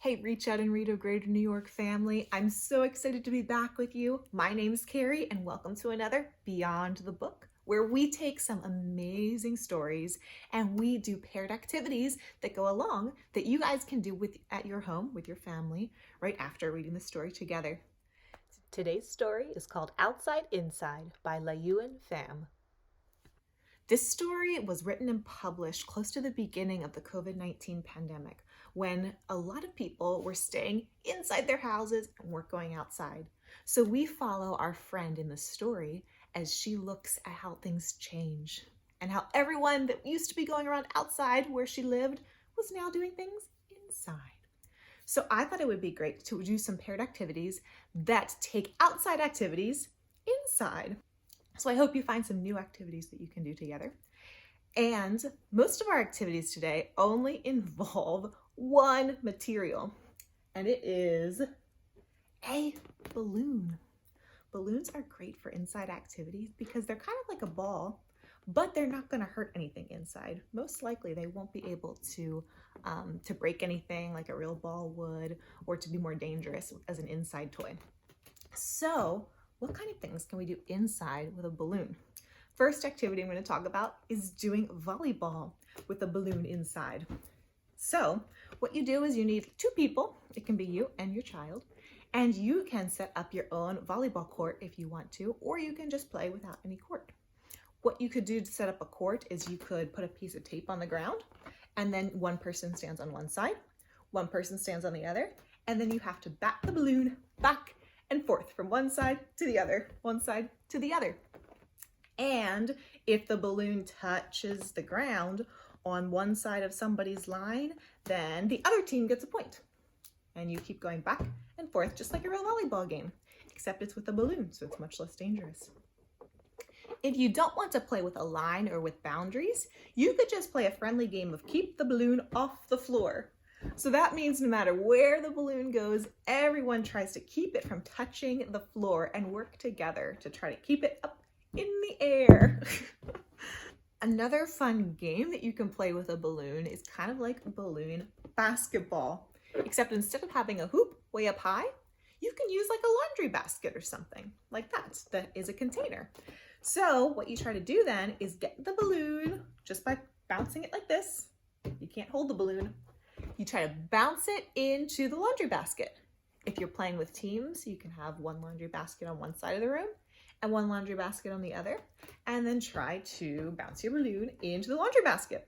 Hey, Reach Out and Read of Greater New York family. I'm so excited to be back with you. My name's Carrie and welcome to another Beyond the Book, where we take some amazing stories and we do paired activities that go along that you guys can do at your home with your family right after reading the story together. Today's story is called Outside Inside by LeUyen Pham. This story was written and published close to the beginning of the COVID-19 pandemic, when a lot of people were staying inside their houses and weren't going outside. So we follow our friend in the story as she looks at how things change and how everyone that used to be going around outside where she lived was now doing things inside. So I thought it would be great to do some paired activities that take outside activities inside. So I hope you find some new activities that you can do together. And most of our activities today only involve one material, and it is a balloon. Balloons are great for inside activities because they're kind of like a ball, but they're not going to hurt anything inside. Most likely they won't be able to break anything like a real ball would, or to be more dangerous as an inside toy. So what kind of things can we do inside with a balloon? First activity I'm going to talk about is doing volleyball with a balloon inside. So what you do is you need two people, it can be you and your child, and you can set up your own volleyball court if you want to, or you can just play without any court. What you could do to set up a court is you could put a piece of tape on the ground, and then one person stands on one side, one person stands on the other, and then you have to bat the balloon back and forth from one side to the other, one side to the other. And if the balloon touches the ground on one side of somebody's line, then the other team gets a point. And you keep going back and forth just like a real volleyball game, except it's with a balloon, so it's much less dangerous. If you don't want to play with a line or with boundaries, you could just play a friendly game of keep the balloon off the floor. So that means no matter where the balloon goes, everyone tries to keep it from touching the floor and work together to try to keep it up in the air. Another fun game that you can play with a balloon is kind of like balloon basketball, except instead of having a hoop way up high, you can use like a laundry basket or something like that is a container. So what you try to do then is get the balloon just by bouncing it like this. You can't hold the balloon. You try to bounce it into the laundry basket. If you're playing with teams, you can have one laundry basket on one side of the room and one laundry basket on the other, and then try to bounce your balloon into the laundry basket.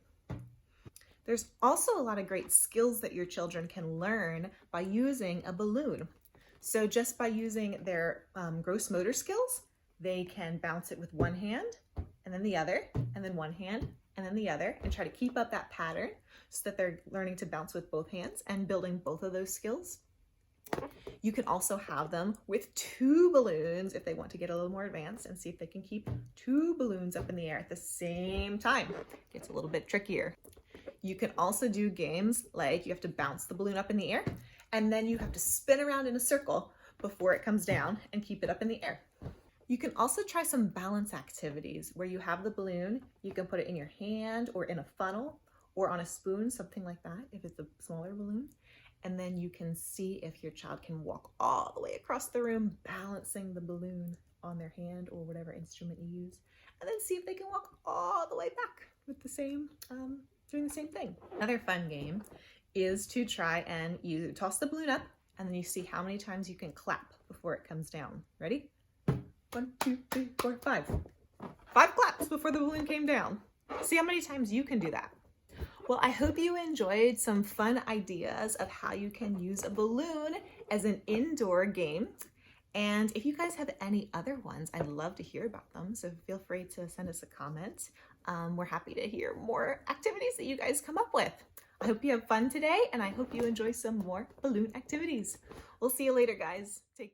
There's also a lot of great skills that your children can learn by using a balloon. So just by using their gross motor skills, they can bounce it with one hand and then the other, and then one hand and then the other, and try to keep up that pattern so that they're learning to bounce with both hands and building both of those skills. You can also have them with two balloons if they want to get a little more advanced and see if they can keep two balloons up in the air at the same time. It gets a little bit trickier. You can also do games like you have to bounce the balloon up in the air, and then you have to spin around in a circle before it comes down and keep it up in the air. You can also try some balance activities where you have the balloon, you can put it in your hand or in a funnel or on a spoon, something like that if it's a smaller balloon. And then you can see if your child can walk all the way across the room, balancing the balloon on their hand or whatever instrument you use. And then see if they can walk all the way back with the same, doing the same thing. Another fun game is to try and you toss the balloon up and then you see how many times you can clap before it comes down. Ready? 1, 2, 3, 4, 5. 5 claps before the balloon came down. See how many times you can do that. Well, I hope you enjoyed some fun ideas of how you can use a balloon as an indoor game. And if you guys have any other ones, I'd love to hear about them. So feel free to send us a comment. We're happy to hear more activities that you guys come up with. I hope you have fun today, and I hope you enjoy some more balloon activities. We'll see you later, guys. Take care.